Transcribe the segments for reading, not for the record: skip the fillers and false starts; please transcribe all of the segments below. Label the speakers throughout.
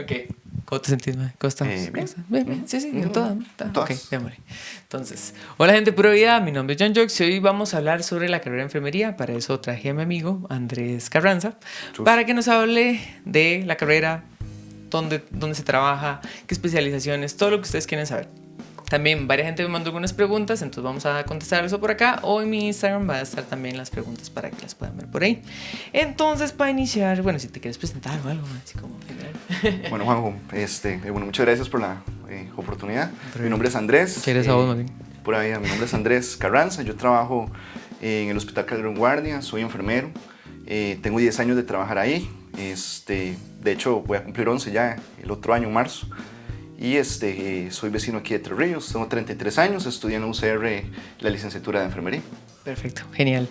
Speaker 1: Ok. ¿Cómo te sentís, mae? ¿Cómo estás?
Speaker 2: Bien.
Speaker 1: Bien. Sí, en todas. Ok,
Speaker 2: Todas.
Speaker 1: démosle. Entonces, hola gente de Pura Vida, mi nombre es John Jokes y hoy vamos a hablar sobre la carrera de enfermería. Para eso traje a mi amigo Andrés Carranza para que nos hable de la carrera, dónde se trabaja, qué especializaciones, todo lo que ustedes quieren saber. También varias gente me mandó algunas preguntas, entonces vamos a contestar eso por acá. O en mi Instagram va a estar también las preguntas para que las puedan ver por ahí. Entonces, para iniciar, bueno, si te quieres presentar o algo, así como general.
Speaker 2: Bueno, Juanjo, bueno, muchas gracias por la oportunidad. Mi nombre es Andrés.
Speaker 1: ¿Quieres a vos, más bien?
Speaker 2: Pura vida, mi nombre es Andrés Carranza. Yo trabajo en el Hospital Calderón Guardia, soy enfermero. Tengo 10 años de trabajar ahí. De hecho, voy a cumplir 11 ya el otro año, en marzo. Y soy vecino aquí de Tres Ríos, tengo 33 años, estudié en la UCR la licenciatura de enfermería.
Speaker 1: Perfecto, genial.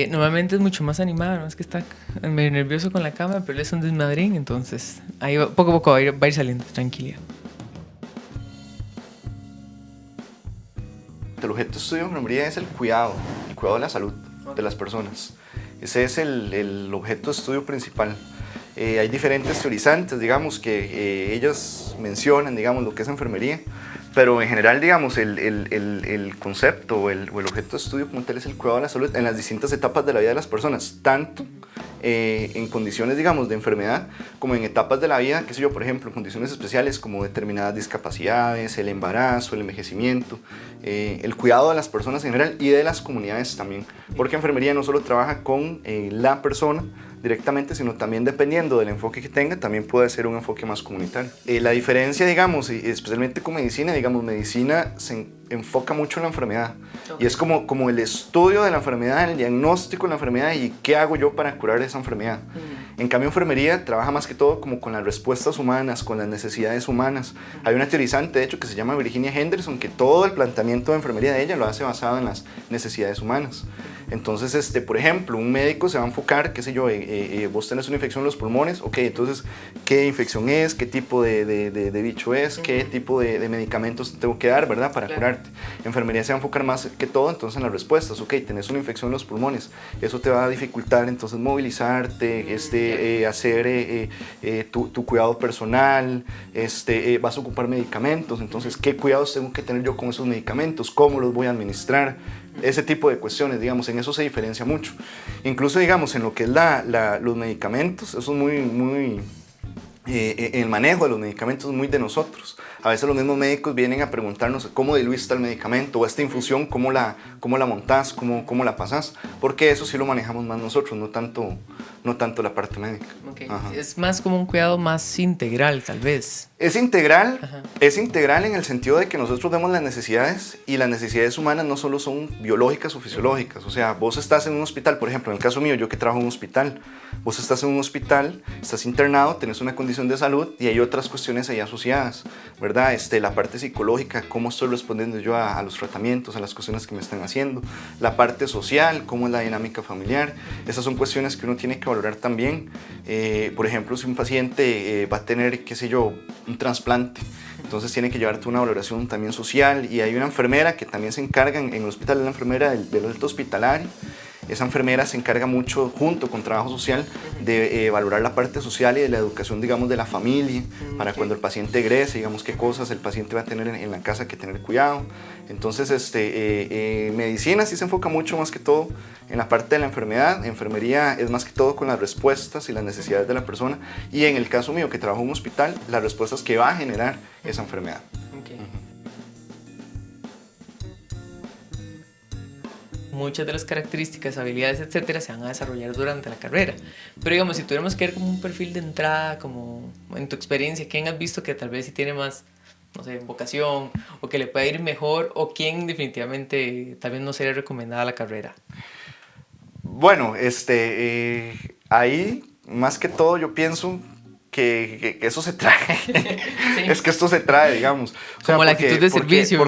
Speaker 1: Normalmente es mucho más animado, ¿no? Es que está medio nervioso con la cámara, pero él es un desmadrín, entonces ahí poco a poco va a ir saliendo, tranquilidad.
Speaker 2: El objeto de estudio de enfermería es el cuidado de la salud de las personas. Ese es el objeto de estudio principal. Hay diferentes teorizantes, digamos, que ellos mencionan, digamos, lo que es enfermería, pero en general, digamos, el concepto o el objeto de estudio como tal es el cuidado de la salud en las distintas etapas de la vida de las personas, tanto en condiciones, digamos, de enfermedad, como en etapas de la vida, qué sé yo, por ejemplo, en condiciones especiales como determinadas discapacidades, el embarazo, el envejecimiento, el cuidado de las personas en general y de las comunidades también, porque enfermería no solo trabaja con la persona directamente, sino también dependiendo del enfoque que tenga, también puede ser un enfoque más comunitario. La diferencia, digamos, especialmente con medicina, digamos, medicina se enfoca mucho en la enfermedad. Okay. Y es como el estudio de la enfermedad, el diagnóstico de la enfermedad y qué hago yo para curar esa enfermedad. En cambio, enfermería trabaja más que todo como con las respuestas humanas, con las necesidades humanas. Hay una teorizante, de hecho, que se llama Virginia Henderson, que todo el planteamiento de enfermería de ella lo hace basado en las necesidades humanas. Entonces, por ejemplo, un médico se va a enfocar, qué sé yo, vos tenés una infección en los pulmones, ok, entonces, ¿qué infección es? ¿Qué tipo de bicho es? ¿Qué tipo de medicamentos tengo que dar, verdad, para curarte? Enfermería se va a enfocar más que todo, entonces, en las respuestas, ok, tenés una infección en los pulmones, eso te va a dificultar, entonces, movilizarte, hacer tu cuidado personal, vas a ocupar medicamentos, entonces, ¿qué cuidados tengo que tener yo con esos medicamentos? ¿Cómo los voy a administrar? Ese tipo de cuestiones, digamos, en eso se diferencia mucho. Incluso, digamos, en lo que es los medicamentos, eso es muy el manejo de los medicamentos es muy de nosotros. A veces los mismos médicos vienen a preguntarnos cómo diluís tal medicamento o esta infusión, cómo la montás, cómo la pasás, porque eso sí lo manejamos más nosotros, no tanto la parte médica.
Speaker 1: Okay. Es más como un cuidado más integral, tal vez.
Speaker 2: Es integral en el sentido de que nosotros vemos las necesidades y las necesidades humanas no solo son biológicas o fisiológicas. O sea, vos estás en un hospital, por ejemplo, en el caso mío, yo que trabajo en un hospital, vos estás en un hospital, estás internado, tenés una condición de salud y hay otras cuestiones ahí asociadas, ¿verdad? La parte psicológica, cómo estoy respondiendo yo a los tratamientos, a las cuestiones que me están haciendo, la parte social, cómo es la dinámica familiar, esas son cuestiones que uno tiene que valorar también. Por ejemplo, si un paciente va a tener, qué sé yo, un trasplante, entonces tiene que llevarte una valoración también social y hay una enfermera que también se encarga en el hospital, la enfermera del alto hospitalario. Esa enfermera se encarga mucho, junto con trabajo social, de valorar la parte social y de la educación, digamos, de la familia, para cuando el paciente egrese, digamos, qué cosas el paciente va a tener en la casa que tener cuidado. Entonces, medicina sí se enfoca mucho más que todo en la parte de la enfermedad. Enfermería es más que todo con las respuestas y las necesidades de la persona. Y en el caso mío, que trabajo en un hospital, las respuestas que va a generar esa enfermedad.
Speaker 1: Okay. Muchas de las características, habilidades, etcétera, se van a desarrollar durante la carrera. Pero digamos, si tuviéramos que ver como un perfil de entrada, como en tu experiencia, ¿quién has visto que tal vez sí tiene más, no sé, vocación o que le puede ir mejor o quién definitivamente tal vez no sería recomendada la carrera?
Speaker 2: Bueno, ahí más que todo yo pienso que eso se trae. Sí. Es que esto se trae, digamos. O sea,
Speaker 1: como la actitud de servicio,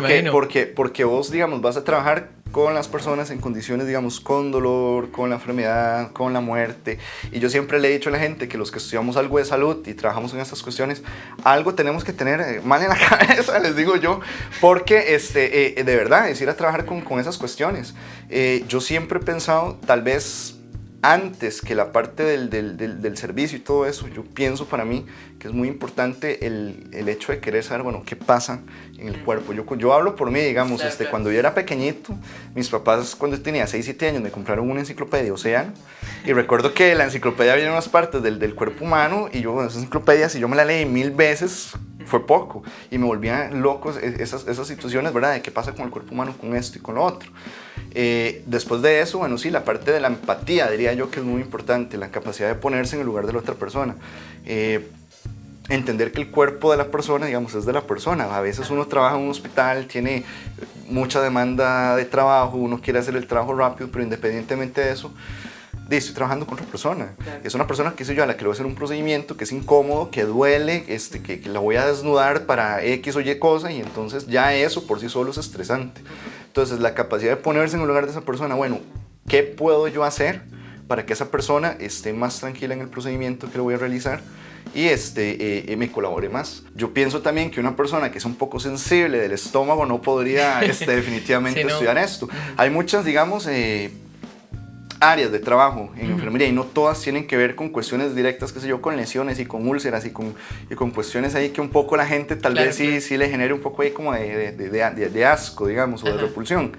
Speaker 2: porque vos, digamos, vas a trabajar con las personas en condiciones, digamos, con dolor, con la enfermedad, con la muerte. Y yo siempre le he dicho a la gente que los que estudiamos algo de salud y trabajamos en estas cuestiones, algo tenemos que tener mal en la cabeza, les digo yo, porque de verdad es ir a trabajar con esas cuestiones. Yo siempre he pensado, tal vez antes que la parte del servicio y todo eso, yo pienso para mí que es muy importante el hecho de querer saber, bueno, qué pasa en el cuerpo. Yo hablo por mí, digamos,
Speaker 1: Claro.
Speaker 2: cuando yo era pequeñito, mis papás cuando yo tenía 6, 7 años me compraron una enciclopedia Océano y recuerdo que la enciclopedia había unas partes del cuerpo humano y yo, bueno, esa enciclopedia, si yo me la leí 1000 veces, fue poco y me volvían locos esas situaciones, ¿verdad? De qué pasa con el cuerpo humano, con esto y con lo otro. Después de eso, bueno, sí, la parte de la empatía, diría yo que es muy importante, la capacidad de ponerse en el lugar de la otra persona. Entender que el cuerpo de la persona, digamos, es de la persona. A veces uno trabaja en un hospital, tiene mucha demanda de trabajo, uno quiere hacer el trabajo rápido, pero independientemente de eso, estoy trabajando con otra persona. Claro. Es una persona, qué sé yo, a la que le voy a hacer un procedimiento que es incómodo, que duele, que la voy a desnudar para X o Y cosa, y entonces ya eso por sí solo es estresante. Entonces la capacidad de ponerse en el lugar de esa persona, bueno, ¿qué puedo yo hacer para que esa persona esté más tranquila en el procedimiento que le voy a realizar y me colabore más? Yo pienso también que una persona que es un poco sensible del estómago no podría definitivamente sí, no. estudiar esto. Hay muchas, digamos, áreas de trabajo en enfermería y no todas tienen que ver con cuestiones directas, qué sé yo, con lesiones y con úlceras y con cuestiones ahí que un poco la gente tal vez sí le genere un poco ahí como de asco, digamos, o de repulsión.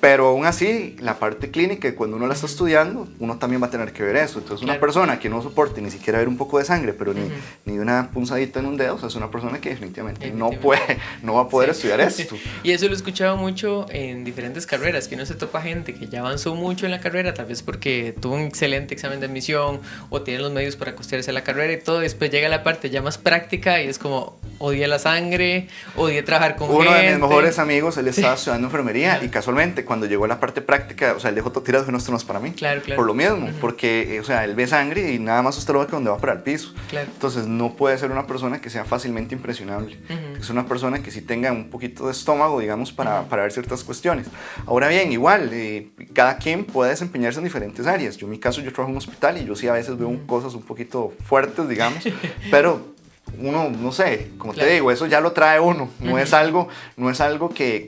Speaker 2: Pero aún así, la parte clínica, cuando uno la está estudiando, uno también va a tener que ver eso. Entonces, una persona que no soporte ni siquiera ver un poco de sangre, pero ni una punzadita en un dedo, o sea, es una persona que definitivamente no va a poder estudiar esto.
Speaker 1: Y eso lo he escuchado mucho en diferentes carreras, que uno se topa gente que ya avanzó mucho en la carrera, tal vez porque tuvo un excelente examen de admisión o tiene los medios para costearse la carrera y todo. Después llega la parte ya más práctica y es como, odié la sangre, odié trabajar con gente.
Speaker 2: Uno de mis mejores amigos, él estaba estudiando enfermería y casualmente cuando llegó a la parte práctica, o sea, él dejó todo tirado y dijo, esto no es para mí.
Speaker 1: Claro.
Speaker 2: Por lo mismo, porque, o sea, él ve sangre y nada más usted lo ve que donde va para el piso. Claro. Entonces, no puede ser una persona que sea fácilmente impresionable. Es una persona que sí tenga un poquito de estómago, digamos, para ver ciertas cuestiones. Ahora bien, igual, cada quien puede desempeñarse en diferentes áreas. Yo, en mi caso, yo trabajo en un hospital y yo sí a veces veo cosas un poquito fuertes, digamos, pero uno, no sé, como te digo, eso ya lo trae uno, no es algo que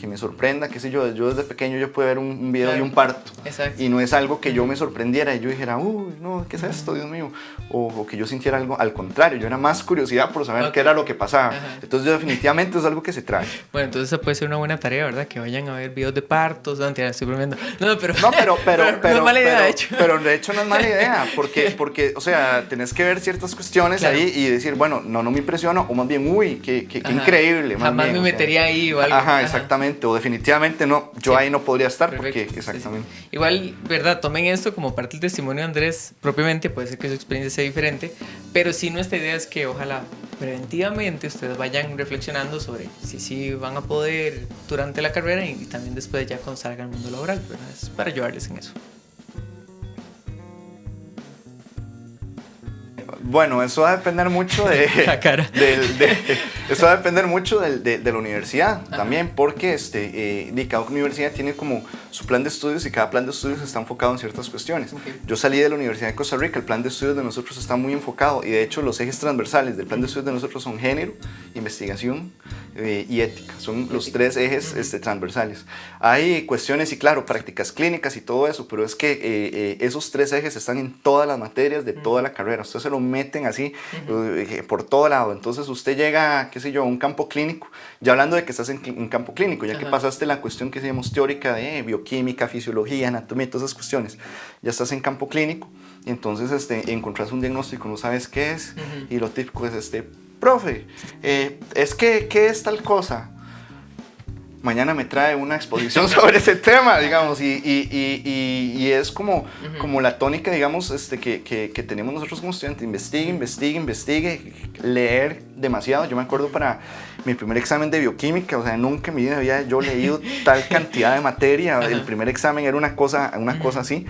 Speaker 2: me sorprenda, qué sé yo desde pequeño yo pude ver un video de un parto. Exacto. Y no es algo que yo me sorprendiera y yo dijera, uy, no, ¿qué es esto, Dios mío? O que yo sintiera algo, al contrario, yo era más curiosidad por saber qué era lo que pasaba. Entonces yo definitivamente es algo que se trae.
Speaker 1: Bueno, entonces esa puede ser una buena tarea, ¿verdad? Que vayan a ver videos de partos, no, estoy bromeando. No, pero
Speaker 2: no es
Speaker 1: mala idea, de hecho.
Speaker 2: Pero de hecho no es mala idea, porque o sea, tenés que ver ciertas cuestiones ahí y decir, bueno, no me impresiono, o más bien, uy, qué increíble.
Speaker 1: Jamás me metería ahí o algo.
Speaker 2: Exactamente, o definitivamente no, yo ahí no podría estar. Perfecto. Porque, exactamente.
Speaker 1: Sí. Igual, ¿verdad? Tomen esto como parte del testimonio de Andrés, propiamente, puede ser que su experiencia sea diferente, pero sí nuestra idea es que ojalá preventivamente ustedes vayan reflexionando sobre si sí van a poder durante la carrera y también después ya cuando salgan al mundo laboral, ¿verdad? Es para ayudarles en eso.
Speaker 2: Bueno, eso va a depender mucho
Speaker 1: la cara.
Speaker 2: Eso va a depender mucho de la universidad también, porque cada universidad tiene como su plan de estudios y cada plan de estudios está enfocado en ciertas cuestiones. Yo salí de la Universidad de Costa Rica, el plan de estudios de nosotros está muy enfocado y de hecho los ejes transversales del plan de estudios de nosotros son género, investigación y ética. Son los tres ejes transversales. Hay cuestiones y claro, prácticas clínicas y todo eso, pero es que esos tres ejes están en todas las materias de toda la carrera. Usted se lo meten así por todo lado. Entonces usted llega, qué sé yo, a un campo clínico, ya hablando de que estás en campo clínico, ya que pasaste la cuestión que decíamos teórica de bioquímica, fisiología, anatomía, todas esas cuestiones, ya estás en campo clínico y entonces encontrás un diagnóstico, no sabes qué es y lo típico es profe, es que, ¿qué es tal cosa? Mañana me trae una exposición sobre ese tema, digamos, y es como la tónica, digamos, que tenemos nosotros como estudiantes, investigue, leer demasiado. Yo me acuerdo para mi primer examen de bioquímica, o sea, nunca en mi vida había yo leído tal cantidad de materia. El primer examen era una cosa así.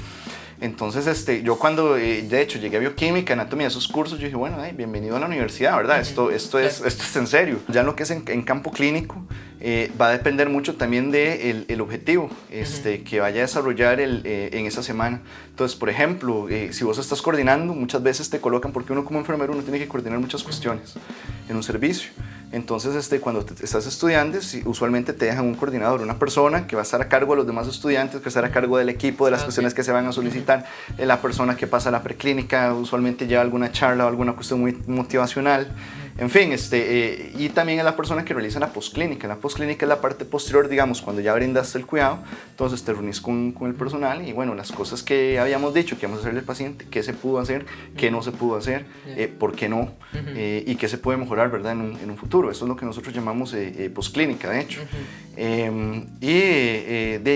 Speaker 2: Entonces, yo cuando, de hecho, llegué a bioquímica, anatomía, esos cursos, yo dije, bueno, bienvenido a la universidad, ¿verdad? Esto es en serio. Ya en lo que es en campo clínico, va a depender mucho también del objetivo que vaya a desarrollar en esa semana. Entonces, por ejemplo, si vos estás coordinando, muchas veces te colocan, porque uno como enfermero uno tiene que coordinar muchas cuestiones en un servicio. Entonces, cuando estás estudiando, usualmente te dejan un coordinador, una persona que va a estar a cargo de los demás estudiantes, que va a estar a cargo del equipo, de las cuestiones que se van a solicitar. La persona que pasa la preclínica usualmente lleva alguna charla o alguna cuestión muy motivacional. En fin, y también es la persona que realiza la postclínica. La postclínica es la parte posterior, digamos, cuando ya brindaste el cuidado. Entonces te reunís con el personal y bueno, las cosas que habíamos dicho que íbamos a hacerle al paciente, qué se pudo hacer, qué no se pudo hacer, por qué no, y qué se puede mejorar, ¿verdad? En un futuro. Eso es lo que nosotros llamamos postclínica, de hecho.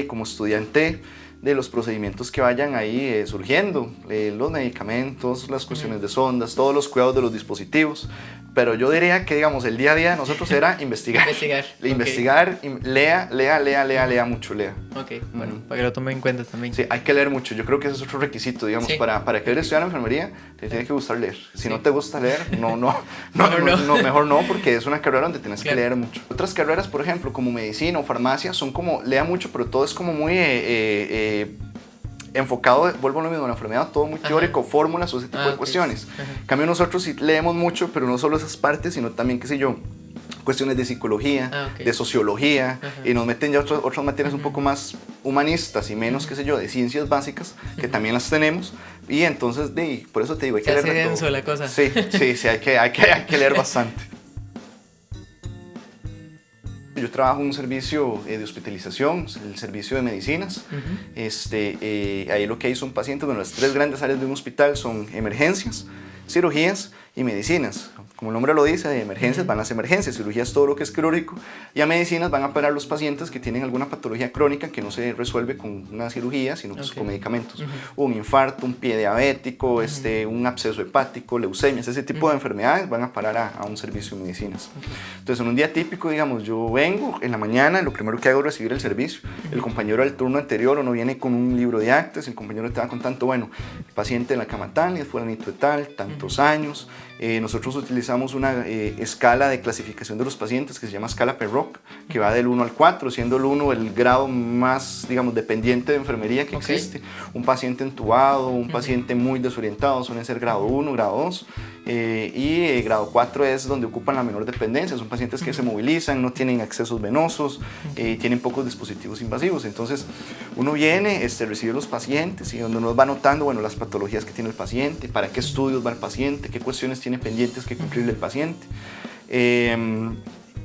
Speaker 2: Como estudiante, de los procedimientos que vayan ahí surgiendo, los medicamentos, las cuestiones de sondas, todos los cuidados de los dispositivos. Pero yo diría que, digamos, el día a día de nosotros era investigar. Investigar, lea mucho, lea.
Speaker 1: Ok, bueno, para que lo tomen en cuenta también.
Speaker 2: Sí, hay que leer mucho. Yo creo que ese es otro requisito, digamos, para querer estudiar enfermería, te tiene que gustar leer. Si no te gusta leer, mejor no, porque es una carrera donde tienes que leer mucho. Otras carreras, por ejemplo, como medicina o farmacia, son como, lea mucho, pero todo es como muy enfocado, vuelvo a lo mismo, la enfermedad, todo muy teórico, fórmulas o ese tipo de cuestiones. En cambio, nosotros sí leemos mucho, pero no solo esas partes, sino también, qué sé yo, cuestiones de psicología, de sociología, y nos meten ya otras materias un poco más humanistas y menos, qué sé yo, de ciencias básicas, que también las tenemos, y entonces, por eso te digo, hay que leer de todo.
Speaker 1: Se hace denso la cosa.
Speaker 2: Sí, hay que leer bastante. Yo trabajo en un servicio de hospitalización, el servicio de medicinas. Ahí lo que hay son pacientes, bueno, las tres grandes áreas de un hospital son emergencias, cirugías y medicinas. Como el nombre lo dice, de emergencias van las emergencias, cirugías todo lo que es quirúrgico, y a medicinas van a parar los pacientes que tienen alguna patología crónica que no se resuelve con una cirugía, sino pues con medicamentos. Un infarto, un pie diabético, un absceso hepático, leucemias, ese tipo de enfermedades van a parar a un servicio de medicinas. Entonces, en un día típico, digamos, yo vengo en la mañana, lo primero que hago es recibir el servicio. El compañero del turno anterior uno viene con un libro de actas, el compañero te va contando, bueno, el paciente en la cama tal, es fulanito de tal, tantos años. Nosotros utilizamos una escala de clasificación de los pacientes que se llama escala Perroc, que va del 1 al 4, siendo el 1 el grado más, digamos, dependiente de enfermería que existe. Un paciente entubado, un paciente muy desorientado, suelen ser grado 1, grado 2, y grado 4 es donde ocupan la menor dependencia, son pacientes que se movilizan, no tienen accesos venosos, tienen pocos dispositivos invasivos. Entonces uno viene, recibe los pacientes y donde nos va notando, bueno, las patologías que tiene el paciente, para qué estudios va el paciente, qué cuestiones tiene pendientes que cumplirle el paciente.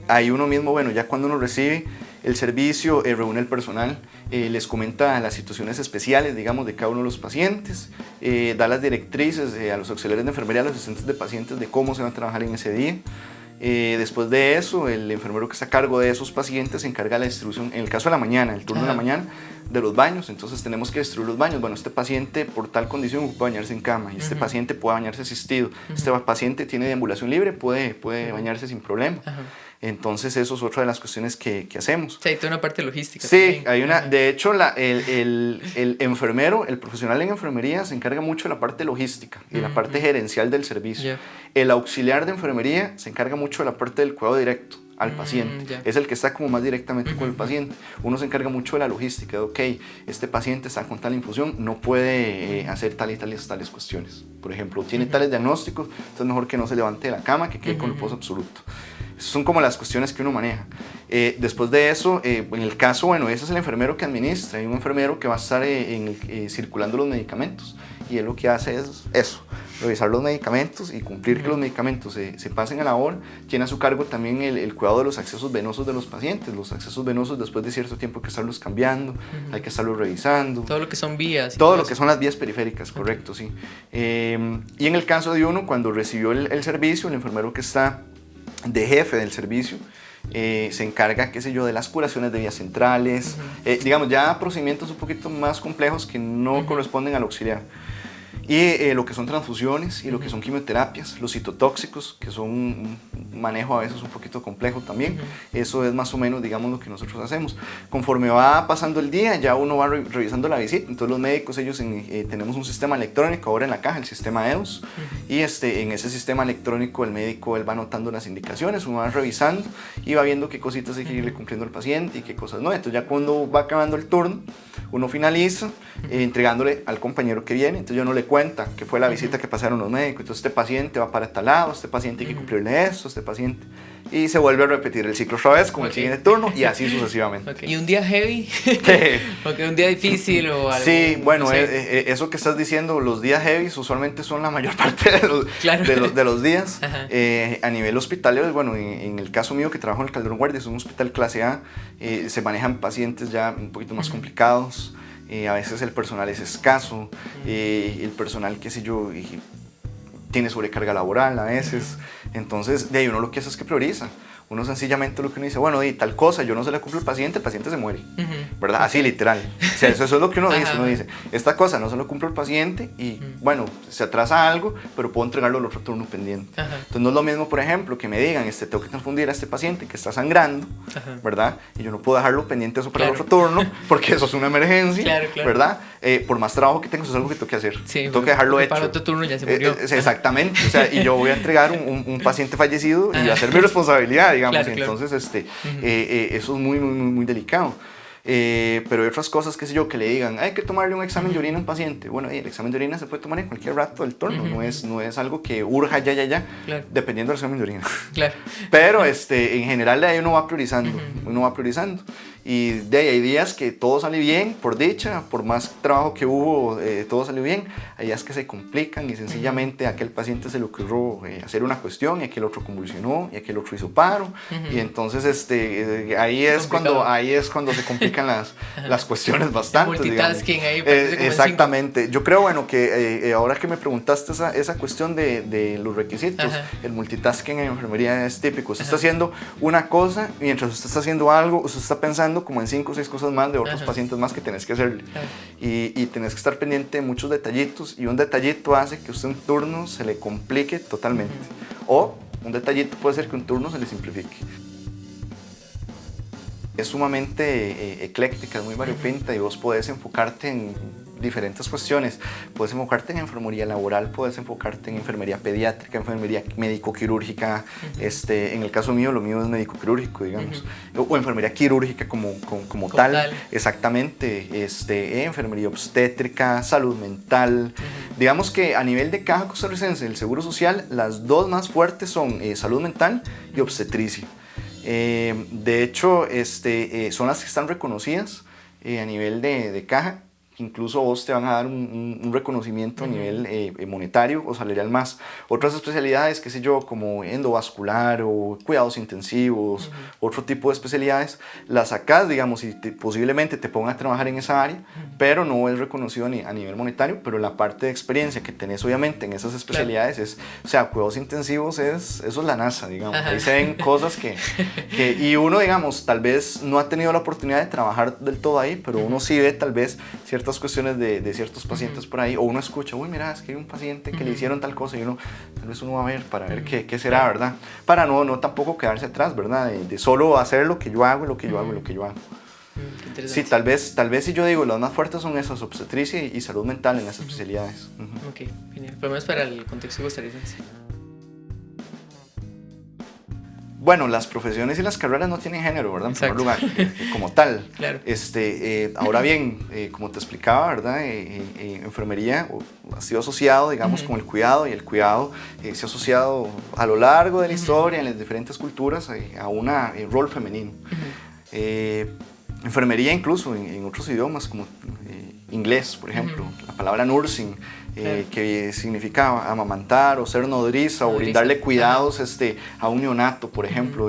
Speaker 2: Ahí uno mismo, bueno, ya cuando uno recibe el servicio, reúne el personal, les comenta las situaciones especiales, digamos, de cada uno de los pacientes, da las directrices a los auxiliares de enfermería, a los asistentes de pacientes de cómo se va a trabajar en ese día. Después de eso, el enfermero que está a cargo de esos pacientes se encarga de la distribución, en el caso de la mañana, el turno de la mañana, de los baños. Entonces tenemos que distribuir los baños. Bueno, este paciente por tal condición puede bañarse en cama, y este paciente puede bañarse asistido. Este paciente tiene deambulación libre, puede bañarse sin problema. Entonces eso es otra de las cuestiones que hacemos.
Speaker 1: O sea, hay toda una parte logística.
Speaker 2: Sí, también. Hay una, de hecho el enfermero, el profesional en enfermería se encarga mucho de la parte logística y de la parte gerencial del servicio. El auxiliar de enfermería se encarga mucho de la parte del cuidado directo al paciente. Es el que está como más directamente con el paciente. Uno se encarga mucho de la logística, de ok, este paciente está con tal infusión, no puede hacer tales cuestiones. Por ejemplo, tiene tales diagnósticos, entonces es mejor que no se levante de la cama, que quede con reposo absoluto. Esas son como las cuestiones que uno maneja. Después de eso, en el caso, bueno, ese es el enfermero que administra. Hay un enfermero que va a estar circulando los medicamentos, y él lo que hace es eso, revisar los medicamentos y cumplir que los medicamentos se pasen a la hora. Tiene a su cargo también el cuidado de los accesos venosos de los pacientes. Los accesos venosos, después de cierto tiempo, hay que estarlos cambiando, hay que estarlos revisando.
Speaker 1: Todo lo que son vías.
Speaker 2: Todo lo que son las vías periféricas, correcto, sí. Y en el caso de uno, cuando recibió el servicio, el enfermero que está de jefe del servicio, se encarga, qué sé yo, de las curaciones de vías centrales, digamos, ya procedimientos un poquito más complejos que no corresponden al auxiliar. Y lo que son transfusiones y lo que son quimioterapias, los citotóxicos, que son un manejo a veces un poquito complejo también. Eso es más o menos, digamos, lo que nosotros hacemos. Conforme va pasando el día, ya uno va revisando la visita. Entonces los médicos, ellos tenemos un sistema electrónico ahora en la caja, el sistema EOS. Y en ese sistema electrónico el médico él va anotando las indicaciones, uno va revisando y va viendo qué cositas hay que irle cumpliendo al paciente y qué cosas no. Entonces ya cuando va acabando el turno, uno finaliza entregándole al compañero que viene. Entonces yo no le cuenta que fue la visita que pasaron los médicos. Entonces este paciente va para tal lado, este paciente hay que cumplirle esto, este paciente... Y se vuelve a repetir el ciclo otra vez con el siguiente turno y así sucesivamente.
Speaker 1: Okay. ¿Y un día heavy? ¿O un día difícil o algo?
Speaker 2: Sí, bueno,
Speaker 1: no sé.
Speaker 2: eso que estás diciendo, los días heavy usualmente son la mayor parte de los días. A nivel hospitalario, bueno, en el caso mío que trabajo en el Calderón Guardia, es un hospital clase A, se manejan pacientes ya un poquito más complicados. A veces el personal es escaso, el personal, qué sé yo, tiene sobrecarga laboral a veces. Entonces, de ahí uno lo que hace es que prioriza. Uno sencillamente lo que uno dice, bueno, di tal cosa, yo no se la cumplo al paciente se muere, ¿verdad? Así literal. O sea, eso es lo que uno dice. Uno dice, esta cosa no se lo cumplo al paciente y, bueno, se atrasa algo, pero puedo entregarlo al otro turno pendiente. Entonces, no es lo mismo, por ejemplo, que me digan, tengo que transfundir a este paciente que está sangrando, ¿verdad? Y yo no puedo dejarlo pendiente eso para el otro turno, porque eso es una emergencia, ¿verdad? Por más trabajo que tengo, eso es algo que tengo que hacer.
Speaker 1: Sí,
Speaker 2: tengo que dejarlo hecho.
Speaker 1: Para otro turno ya se murió.
Speaker 2: Exactamente. O sea, y yo voy a entregar un paciente fallecido y hacer mi responsabilidad, digamos. Claro. Entonces, eso es muy delicado. Pero hay otras cosas, qué sé yo, que le digan, hay que tomarle un examen de orina a un paciente. Bueno, el examen de orina se puede tomar en cualquier rato del turno, no es algo que urja ya, claro. Dependiendo del examen de orina. Claro. Pero en general de ahí uno va priorizando, Y de ahí hay días que todo sale bien, por dicha, por más trabajo que hubo, todo salió bien. Hay días que se complican y sencillamente a aquel paciente se le ocurrió hacer una cuestión y aquel otro convulsionó y aquel otro hizo paro. Y entonces ahí es cuando se complican las cuestiones bastante.
Speaker 1: Multitasking ahí.
Speaker 2: Exactamente. Yo creo, bueno, que ahora que me preguntaste esa cuestión de los requisitos, el multitasking en enfermería es típico. Usted está haciendo una cosa mientras usted está haciendo algo, usted está pensando como en 5 o 6 cosas más de otros pacientes más que tenés que hacerle. Y tenés que estar pendiente de muchos detallitos, y un detallito hace que usted un turno se le complique totalmente. O un detallito puede ser que un turno se le simplifique. Es sumamente ecléctica, es muy variopinta y vos podés enfocarte en diferentes cuestiones. Puedes enfocarte en enfermería laboral, puedes enfocarte en enfermería pediátrica, enfermería médico-quirúrgica. En el caso mío, lo mío es médico-quirúrgico, digamos. O enfermería quirúrgica como tal. Exactamente. Enfermería obstétrica, salud mental. Digamos que a nivel de caja costarricense del Seguro Social, las dos más fuertes son salud mental y obstetricia. De hecho, son las que están reconocidas a nivel de caja. Incluso vos te van a dar un reconocimiento a nivel monetario o salarial más. Otras especialidades, qué sé yo, como endovascular o cuidados intensivos, otro tipo de especialidades, las sacas, digamos, y posiblemente te pongan a trabajar en esa área, pero no es reconocido a nivel monetario. Pero la parte de experiencia que tenés, obviamente, en esas especialidades o sea, cuidados intensivos eso es la NASA, digamos. Ahí se ven cosas y uno, digamos, tal vez no ha tenido la oportunidad de trabajar del todo ahí, pero uno sí ve tal vez ciertas cuestiones de ciertos pacientes por ahí, o uno escucha, uy, mira, es que hay un paciente que le hicieron tal cosa, y tal vez uno va a ver para ver qué será, ¿verdad? Para no tampoco quedarse atrás, ¿verdad? De solo hacer lo que yo hago, lo que yo hago. Sí, tal vez si yo digo, las más fuertes son esas, obstetricia y salud mental en las especialidades.
Speaker 1: Ok, genial. Problemas para el contexto costarricense.
Speaker 2: Bueno, las profesiones y las carreras no tienen género, ¿verdad? En primer lugar, como tal.
Speaker 1: Claro.
Speaker 2: Ahora bien, como te explicaba, ¿verdad? Enfermería ha sido asociado, digamos, con el cuidado, y el cuidado se ha asociado a lo largo de la historia, en las diferentes culturas, a un rol femenino. Enfermería incluso en otros idiomas, como inglés, por ejemplo, la palabra nursing, que significa amamantar o ser nodriza o brindarle cuidados a un neonato, por ejemplo.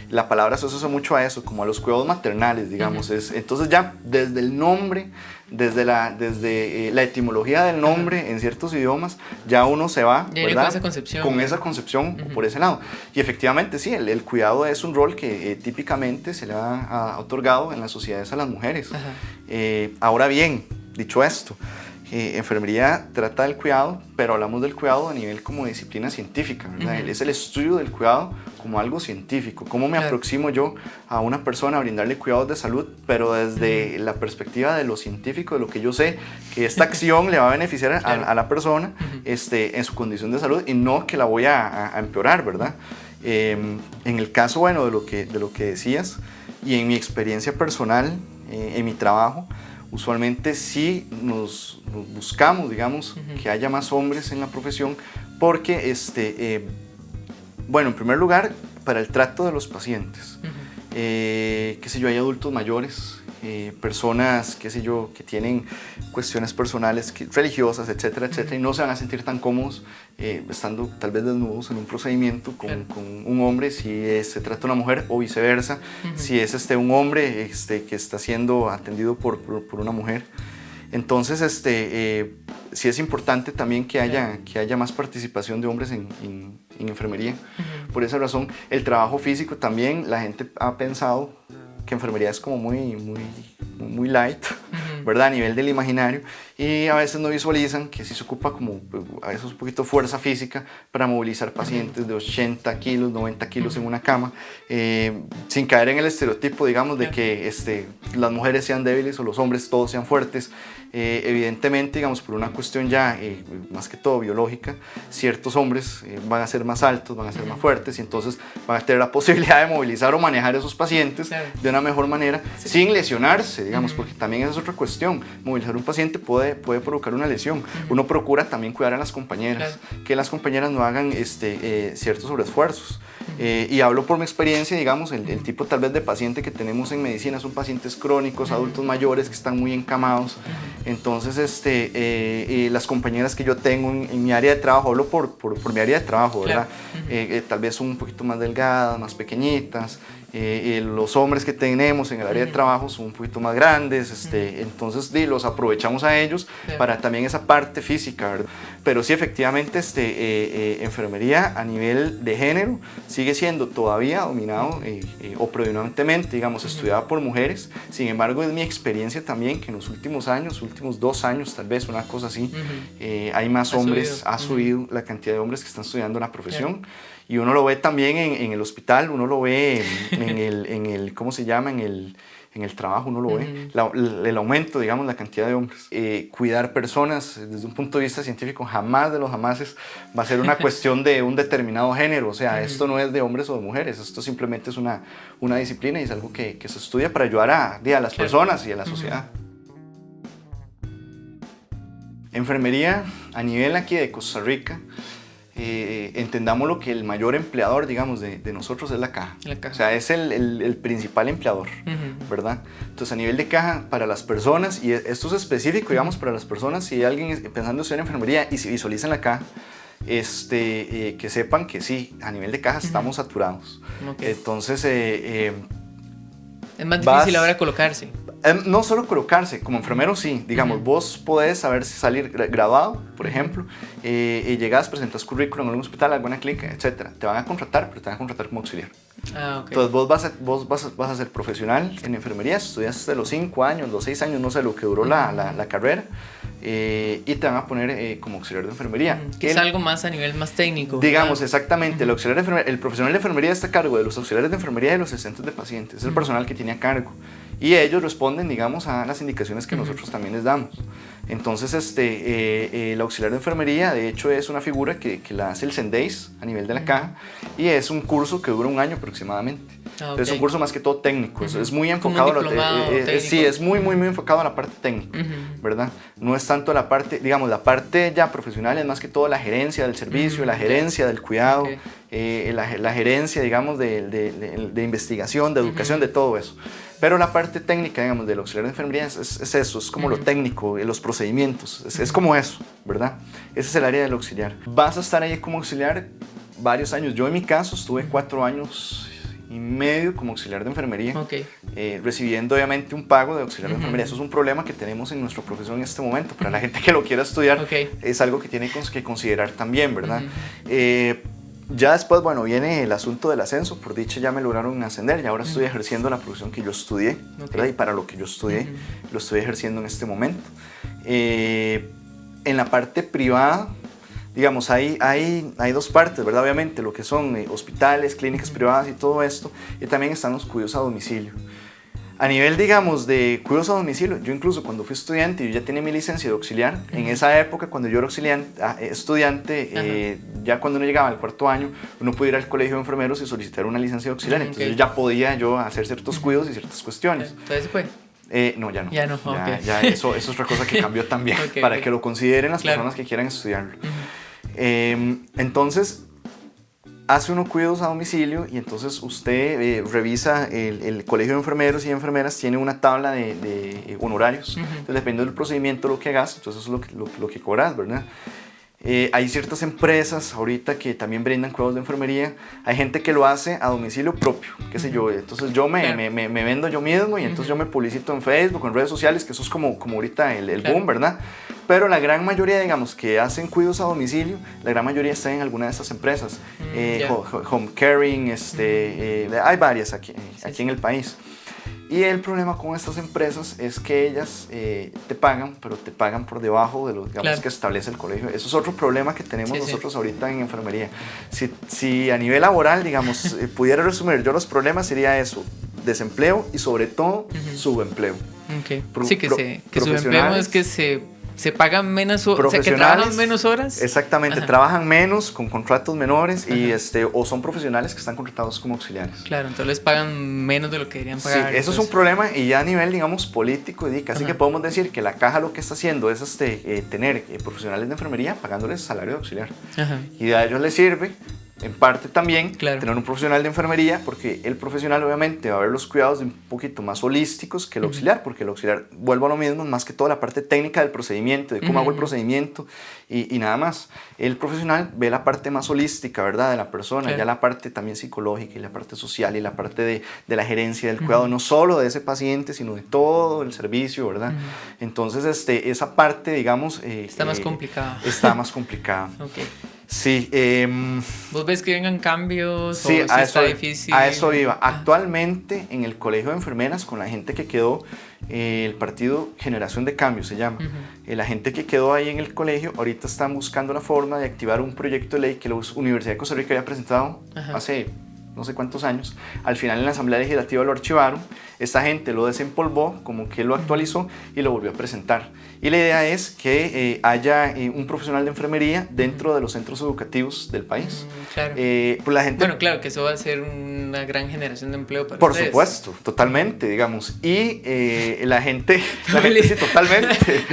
Speaker 2: La palabra se asocia mucho a eso, como a los cuidados maternales, digamos. Entonces ya desde el nombre, desde la etimología del nombre en ciertos idiomas, ya uno se va, ¿verdad? Con esa concepción por ese lado. Y efectivamente sí, el cuidado es un rol que típicamente se le ha otorgado en las sociedades a las mujeres. Ahora bien, dicho esto, enfermería trata del cuidado, pero hablamos del cuidado a nivel como disciplina científica, ¿verdad? Es el estudio del cuidado como algo científico. ¿Cómo me aproximo yo a una persona a brindarle cuidados de salud, pero desde la perspectiva de lo científico, de lo que yo sé que esta acción le va a beneficiar a la persona en su condición de salud, y no que la voy a empeorar, ¿verdad? En el caso, bueno, de lo que decías, y en mi experiencia personal, en mi trabajo, usualmente sí nos buscamos, digamos, que haya más hombres en la profesión porque, bueno, en primer lugar, para el trato de los pacientes. Qué sé yo, hay adultos mayores, personas, qué sé yo, que tienen cuestiones personales, religiosas, etcétera, etcétera, y no se van a sentir tan cómodos estando tal vez desnudos en un procedimiento con un hombre, si se trata de una mujer, o viceversa, si es un hombre que está siendo atendido por una mujer. Entonces, sí es importante también que haya más participación de hombres en enfermería. Por esa razón, el trabajo físico también, la gente ha pensado que enfermería es como muy light, ¿verdad? A nivel del imaginario, y a veces no visualizan que sí se ocupa como a veces un poquito fuerza física para movilizar pacientes de 80 kilos, 90 kilos en una cama, sin caer en el estereotipo, digamos, de que las mujeres sean débiles o los hombres todos sean fuertes. Evidentemente, digamos, por una cuestión ya más que todo biológica, ciertos hombres van a ser más altos, van a ser más fuertes, y entonces van a tener la posibilidad de movilizar o manejar a esos pacientes de una mejor manera, sin lesionarse, digamos, porque también esa es otra cuestión. Movilizar a un paciente puede provocar una lesión. Uno procura también cuidar a las compañeras, que las compañeras no hagan ciertos sobreesfuerzos. Y hablo por mi experiencia, digamos, el tipo tal vez de paciente que tenemos en medicina son pacientes crónicos, adultos mayores que están muy encamados. Entonces, las compañeras que yo tengo en mi área de trabajo, hablo por mi área de trabajo, ¿verdad? Tal vez son un poquito más delgadas, más pequeñitas. Los hombres que tenemos en el área de trabajo son un poquito más grandes, entonces los aprovechamos a ellos para también esa parte física, ¿verdad? Pero sí, efectivamente, enfermería a nivel de género sigue siendo todavía dominado o predominantemente, digamos, estudiada por mujeres. Sin embargo, es mi experiencia también que en los últimos años, últimos 2 años tal vez, una cosa así, hay más hombres, ha subido la cantidad de hombres que están estudiando la profesión. Y uno lo ve también en el hospital, uno lo ve en el ¿cómo se llama? En el trabajo, uno lo ve, el aumento, digamos, la cantidad de hombres. Cuidar personas desde un punto de vista científico jamás de los jamases va a ser una cuestión de un determinado género. O sea, esto no es de hombres o de mujeres, esto simplemente es una disciplina y es algo que se estudia para ayudar a las personas y a la sociedad. Enfermería a nivel aquí de Costa Rica, entendamos lo que el mayor empleador, digamos, de nosotros es la caja. O sea, es el principal empleador, ¿verdad? Entonces, a nivel de caja, para las personas, y esto es específico, digamos, para las personas, si hay alguien pensando en estudiar enfermería y se visualiza en la caja, que sepan que sí, a nivel de caja estamos saturados. Entonces,
Speaker 1: es más difícil ahora colocarse.
Speaker 2: No solo colocarse, como enfermero sí, digamos, vos podés salir graduado, por ejemplo, y llegás, presentas currículum en algún hospital, alguna clínica, etc. Te van a contratar, pero te van a contratar como auxiliar. Entonces vos vas a ser profesional en enfermería, estudiaste los 5 años, los 6 años, no sé, lo que duró la carrera, y te van a poner como auxiliar de enfermería.
Speaker 1: Que es algo más a nivel más técnico.
Speaker 2: Digamos, exactamente, el profesional de enfermería está a cargo de los auxiliares de enfermería y de los asistentes de pacientes, es el personal que tiene a cargo. Y ellos responden, digamos, a las indicaciones que nosotros también les damos. Entonces, el auxiliar de enfermería, de hecho, es una figura que la hace el CENDEIS a nivel de la caja, y es un curso que dura 1 año aproximadamente. Es un curso más que todo técnico, es muy enfocado sí, es muy enfocado a la parte técnica, ¿verdad? No es tanto la parte, digamos, la parte ya profesional es más que todo la gerencia del servicio, la gerencia del cuidado, la gerencia, digamos, de investigación, de educación, de todo eso. Pero la parte técnica, digamos, del auxiliar de enfermería es eso, es como lo técnico, los procedimientos, es como eso, ¿verdad? Ese es el área del auxiliar. Vas a estar ahí como auxiliar varios años. Yo en mi caso estuve 4 años y medio como auxiliar de enfermería, recibiendo obviamente un pago de auxiliar de enfermería. Eso es un problema que tenemos en nuestra profesión en este momento. Para la gente que lo quiera estudiar, es algo que tiene que considerar también, ¿verdad? Ya después, bueno, viene el asunto del ascenso. Por dicha ya me lograron ascender y ahora estoy ejerciendo la profesión que yo estudié, ¿verdad? Y para lo que yo estudié, lo estoy ejerciendo en este momento. En la parte privada, digamos, hay 2 partes, ¿verdad? Obviamente, lo que son hospitales, clínicas privadas y todo esto, y también están los cuidados a domicilio. A nivel, digamos, de cuidados a domicilio, yo incluso cuando fui estudiante, yo ya tenía mi licencia de auxiliar. En esa época, cuando yo era estudiante, ya cuando uno llegaba al 4º año, uno podía ir al colegio de enfermeros y solicitar una licencia de auxiliar. Entonces ya podía yo hacer ciertos cuidados y ciertas cuestiones.
Speaker 1: Entonces fue.
Speaker 2: No, ya no.
Speaker 1: Ya no, ok.
Speaker 2: Ya eso es otra cosa que cambió también,
Speaker 1: Ok,
Speaker 2: para
Speaker 1: ok.
Speaker 2: que lo consideren las
Speaker 1: Claro.
Speaker 2: personas que quieran estudiarlo. Entonces, hace unos cuidados a domicilio y entonces usted revisa el colegio de enfermeros y enfermeras, tiene una tabla de honorarios. Entonces, dependiendo del procedimiento, lo que hagas, entonces eso es lo que cobras, ¿verdad? Hay ciertas empresas ahorita que también brindan cuidados de enfermería. Hay gente que lo hace a domicilio propio, qué sé yo. Entonces yo
Speaker 1: Claro.
Speaker 2: me vendo yo mismo y entonces yo me publicito en Facebook, en redes sociales, que eso es como ahorita el
Speaker 1: Claro.
Speaker 2: boom, ¿verdad? Pero la gran mayoría, digamos, que hacen cuidados a domicilio, la gran mayoría está en alguna de estas empresas.
Speaker 1: Ya.
Speaker 2: Home Caring, hay varias aquí en el país. Y el problema con estas empresas es que ellas te pagan, pero te pagan por debajo de lo, digamos,
Speaker 1: Claro.
Speaker 2: que establece el colegio. Eso es otro problema que tenemos
Speaker 1: Sí, sí.
Speaker 2: nosotros ahorita en enfermería. Si a nivel laboral, digamos, pudiera resumir yo los problemas, sería eso: desempleo y sobre todo subempleo.
Speaker 1: Okay.
Speaker 2: Pro-
Speaker 1: Sí, que
Speaker 2: pro-
Speaker 1: su empleo
Speaker 2: profesionales.
Speaker 1: es que se pagan menos horas, o sea, que trabajan menos horas.
Speaker 2: Exactamente,
Speaker 1: Ajá.
Speaker 2: trabajan menos, con contratos menores y
Speaker 1: Ajá.
Speaker 2: o son profesionales que están contratados como auxiliares.
Speaker 1: Claro, entonces les pagan menos de lo que deberían
Speaker 2: Sí,
Speaker 1: pagar.
Speaker 2: eso es un problema y ya a nivel, digamos, político, y casi
Speaker 1: Ajá.
Speaker 2: que podemos decir que la caja lo que está haciendo es tener profesionales de enfermería pagándoles salario de auxiliar.
Speaker 1: Ajá.
Speaker 2: Y a ellos les sirve, en parte también,
Speaker 1: Claro.
Speaker 2: tener un profesional de enfermería, porque el profesional obviamente va a ver los cuidados un poquito más holísticos que el auxiliar, porque el auxiliar, vuelvo a lo mismo, más que todo la parte técnica del procedimiento, de cómo hago el procedimiento y nada más. El profesional ve la parte más holística, ¿verdad?, de la persona,
Speaker 1: Claro.
Speaker 2: ya la parte también psicológica y la parte social y la parte de la gerencia del cuidado, no solo de ese paciente, sino de todo el servicio, ¿verdad? Entonces, esa parte, digamos...
Speaker 1: Está más complicada.
Speaker 2: Está más complicada.
Speaker 1: Ok.
Speaker 2: Sí,
Speaker 1: ¿Vos ves que vengan cambios
Speaker 2: sí,
Speaker 1: o si está difícil?
Speaker 2: a eso iba. Actualmente en el colegio de enfermeras, con la gente que quedó, el partido Generación de Cambio se llama, la gente que quedó ahí en el colegio, ahorita están buscando la forma de activar un proyecto de ley que la Universidad de Costa Rica había presentado hace no sé cuántos años. Al final en la Asamblea Legislativa lo archivaron, esta gente lo desempolvó, como que lo actualizó y lo volvió a presentar. Y la idea es que haya un profesional de enfermería dentro de los centros educativos del país.
Speaker 1: Claro.
Speaker 2: Pues la gente,
Speaker 1: Bueno, claro, que eso va a ser una gran generación de empleo para
Speaker 2: por
Speaker 1: ustedes.
Speaker 2: supuesto, totalmente, digamos. Y la gente sí, totalmente.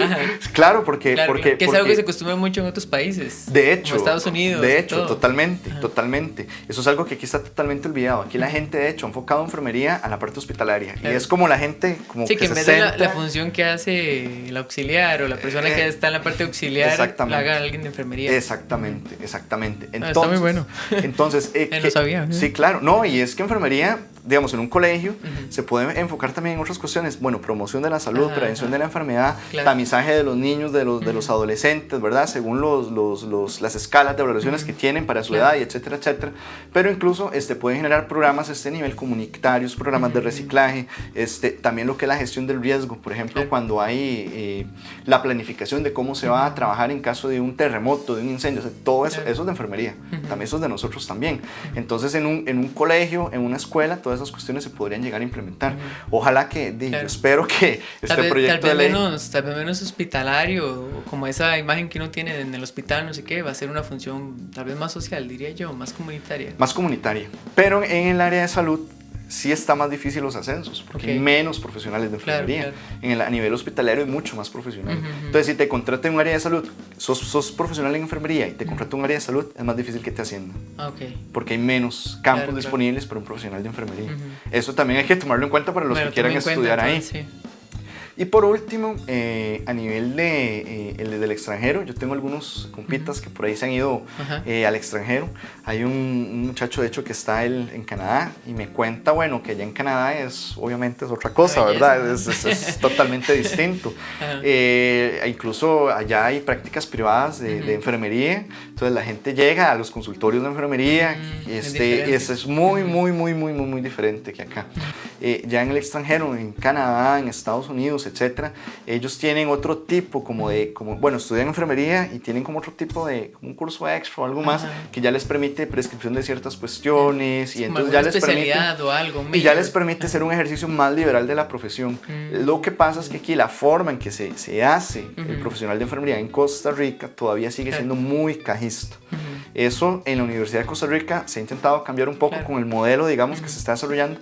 Speaker 2: Claro, porque...
Speaker 1: Claro,
Speaker 2: porque
Speaker 1: que es algo que se acostumbra mucho en otros países.
Speaker 2: De hecho,
Speaker 1: como Estados Unidos.
Speaker 2: de
Speaker 1: y
Speaker 2: hecho,
Speaker 1: todo.
Speaker 2: totalmente, totalmente. Eso es algo que aquí está totalmente olvidado. Aquí la gente, de hecho, ha enfocado enfermería a la parte hospitalaria.
Speaker 1: Claro.
Speaker 2: Y es como la gente, como
Speaker 1: Sí, que en
Speaker 2: se
Speaker 1: vez de la
Speaker 2: centra-
Speaker 1: función que hace el auxiliar o la persona que está en la parte auxiliar, la
Speaker 2: exactamente.
Speaker 1: haga alguien de enfermería.
Speaker 2: Exactamente, exactamente.
Speaker 1: Ah,
Speaker 2: Entonces,
Speaker 1: está muy bueno.
Speaker 2: Entonces,
Speaker 1: No sabía.
Speaker 2: sí, claro. No, y es que enfermería, digamos, en un colegio se puede enfocar también en otras cuestiones. Bueno, promoción de la salud,
Speaker 1: Ajá,
Speaker 2: prevención
Speaker 1: ajá.
Speaker 2: de la enfermedad,
Speaker 1: Claro.
Speaker 2: tamizaje de los niños, de los adolescentes, ¿verdad? Según las escalas de evaluaciones que tienen para su
Speaker 1: Claro.
Speaker 2: edad, y etcétera, etcétera. Pero incluso pueden generar programas a este nivel comunitarios, programas de reciclaje, también lo que es la gestión del riesgo. Por ejemplo,
Speaker 1: Claro.
Speaker 2: cuando hay la planificación de cómo se va a trabajar en caso de un terremoto, de un incendio, o sea, todo eso,
Speaker 1: Claro.
Speaker 2: eso es de enfermería. También eso es de nosotros también. Entonces, en un colegio, en una escuela, todas esas cuestiones se podrían llegar a implementar. Ojalá que, yo
Speaker 1: Claro.
Speaker 2: espero que este proyecto de ley...
Speaker 1: Tal vez menos hospitalario, como esa imagen que uno tiene en el hospital, no sé qué, va a ser una función tal vez más social, diría yo, más comunitaria.
Speaker 2: Más comunitaria. Pero en el área de salud sí está más difícil los ascensos, porque hay menos profesionales de enfermería.
Speaker 1: Claro.
Speaker 2: A nivel hospitalario hay mucho más profesional. Entonces, si te contrata en un área de salud, sos profesional en enfermería y te contrata en un área de salud, es más difícil que te asciendan. Porque hay menos campos disponibles para un profesional de enfermería. Eso también hay que tomarlo en cuenta para los que quieran estudiar ahí.
Speaker 1: Sí.
Speaker 2: Y por último, a nivel del extranjero, yo tengo algunos compitas que por ahí se han ido al extranjero. Hay un muchacho, de hecho, que está en Canadá y me cuenta, bueno, que allá en Canadá obviamente es otra cosa, ¿verdad? Es totalmente distinto. Incluso allá hay prácticas privadas de enfermería, entonces la gente llega a los consultorios de enfermería y es muy, muy, muy, muy, muy, muy diferente que acá. Ya en el extranjero, en Canadá, en Estados Unidos, etcétera, ellos tienen otro tipo bueno, estudian enfermería y tienen como otro tipo de un curso extra o algo más que ya les permite prescripción de ciertas cuestiones y entonces ya les permite
Speaker 1: o algo,
Speaker 2: y ya les permite hacer un ejercicio más liberal de la profesión. Lo que pasa es que aquí la forma en que se hace el profesional de enfermería en Costa Rica todavía sigue siendo muy cajista. Eso en la Universidad de Costa Rica se ha intentado cambiar un poco con el modelo, digamos, que se está desarrollando.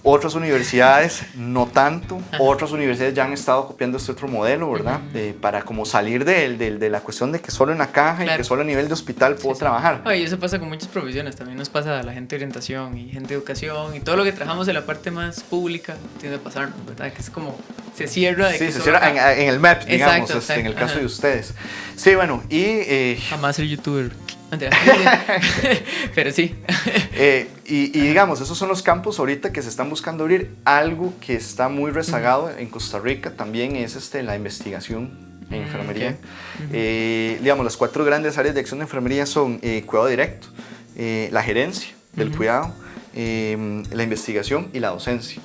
Speaker 2: Otras universidades no tanto, otras universidades ya han estado copiando este otro modelo, ¿verdad? Para como salir de la cuestión de que solo en la caja y que solo a nivel de hospital puedo trabajar.
Speaker 1: Y eso pasa con muchas profesiones, también nos pasa a la gente de orientación y gente de educación y todo lo que trabajamos en la parte más pública tiende a pasar, ¿verdad? Que es como, se cierra.
Speaker 2: Sí, se cierra en el MEP, digamos, exacto. En el caso de ustedes. Sí, bueno, y...
Speaker 1: Jamás ser youtuber. Pero sí.
Speaker 2: Y digamos, esos son los campos ahorita que se están buscando abrir. Algo que está muy rezagado en Costa Rica también es la investigación en enfermería. Digamos, las 4 grandes áreas de acción de enfermería son cuidado directo, la gerencia del cuidado, la investigación y la docencia.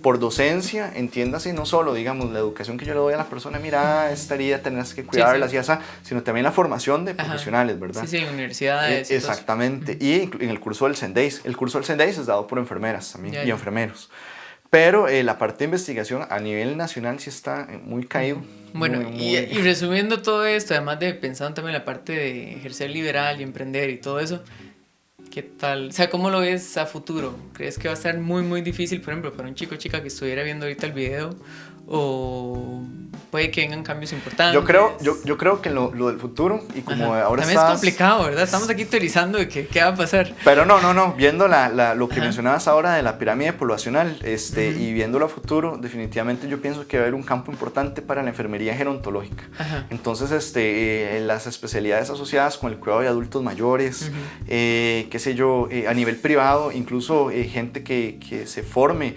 Speaker 2: Por docencia, entiéndase no solo, digamos, la educación que yo le doy a la persona, mira, esta herida tenés que cuidarla, y esa, sino también la formación de profesionales, ¿verdad?
Speaker 1: Sí, universidades.
Speaker 2: Exactamente. Y en el curso del SENDEIS. El curso del SENDEIS es dado por enfermeras también y enfermeros. Pero la parte de investigación a nivel nacional sí está muy caído.
Speaker 1: Bueno, y resumiendo todo esto, además de pensando también en la parte de ejercer liberal y emprender y todo eso, ¿qué tal? O sea, ¿cómo lo ves a futuro? ¿Crees que va a estar muy, muy difícil, por ejemplo, para un chico o chica que estuviera viendo ahorita el video? ¿O puede que vengan cambios importantes?
Speaker 2: Yo creo que lo del futuro, y como ahora
Speaker 1: también es complicado, ¿verdad? Estamos aquí teorizando de qué va a pasar.
Speaker 2: Pero no, viendo lo que mencionabas ahora de la pirámide poblacional, y viéndolo a futuro, definitivamente yo pienso que va a haber un campo importante para la enfermería gerontológica. Entonces, las especialidades asociadas con el cuidado de adultos mayores, qué sé yo, a nivel privado, incluso gente que se forme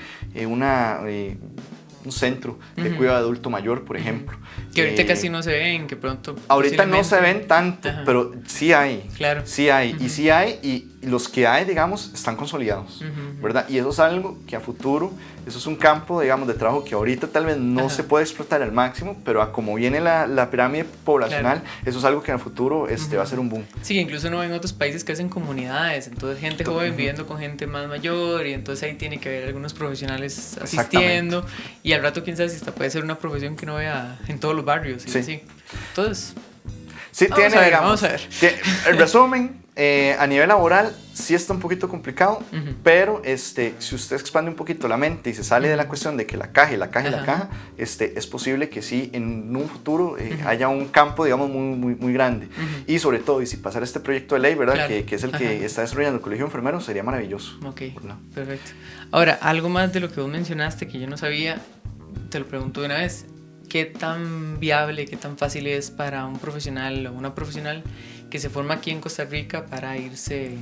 Speaker 2: un centro de cuidado de adulto mayor, por ejemplo.
Speaker 1: Que ahorita casi no se ven, que pronto...
Speaker 2: Ahorita no se ven tanto, pero sí hay.
Speaker 1: Claro.
Speaker 2: Sí hay, y sí hay, y los que hay, digamos, están consolidados, ¿verdad? Y eso es algo que a futuro, eso es un campo, digamos, de trabajo que ahorita tal vez no se puede explotar al máximo, pero a como viene la pirámide poblacional, eso es algo que en el futuro va a ser un boom.
Speaker 1: Sí, incluso uno ve en otros países que hacen comunidades, entonces gente joven viviendo con gente más mayor, y entonces ahí tiene que haber algunos profesionales asistiendo, y al rato quién sabe si esta puede ser una profesión que uno vea en todos los barrios. Sí. Entonces,
Speaker 2: sí,
Speaker 1: vamos a ver.
Speaker 2: En resumen, a nivel laboral sí está un poquito complicado, pero si usted expande un poquito la mente y se sale de la cuestión de que la caja, es posible que sí en un futuro haya un campo, digamos, muy, muy grande. Y sobre todo, y si pasara este proyecto de ley, ¿verdad? Claro. Que es el que está desarrollando el Colegio de Enfermeros, sería maravilloso.
Speaker 1: Ok, perfecto. Ahora, algo más de lo que vos mencionaste que yo no sabía, te lo pregunto de una vez. ¿Qué tan viable, qué tan fácil es para un profesional o una profesional que se forma aquí en Costa Rica para irse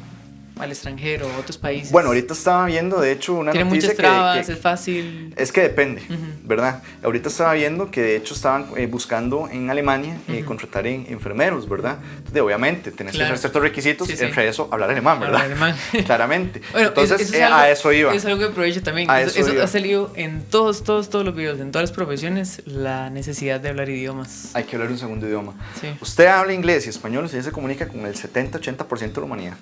Speaker 1: al extranjero o a otros países?
Speaker 2: Bueno, ahorita estaba viendo, de hecho, una noticia
Speaker 1: ¿Tiene muchas trabas? ¿Es fácil?
Speaker 2: Es que depende, ¿verdad? Ahorita estaba viendo que de hecho estaban buscando en Alemania contratar enfermeros, ¿verdad? Entonces, obviamente, tenés que hacer ciertos requisitos, entre eso, hablar alemán, ¿verdad? Hablar alemán. Claramente.
Speaker 1: Bueno,
Speaker 2: entonces,
Speaker 1: eso
Speaker 2: a eso iba.
Speaker 1: Es algo que aprovecho también. Eso ha salido en todos los videos, en todas las profesiones, la necesidad de hablar idiomas.
Speaker 2: Hay que hablar un segundo idioma.
Speaker 1: Sí.
Speaker 2: Usted habla inglés y español, usted se comunica con el 70-80% de la humanidad,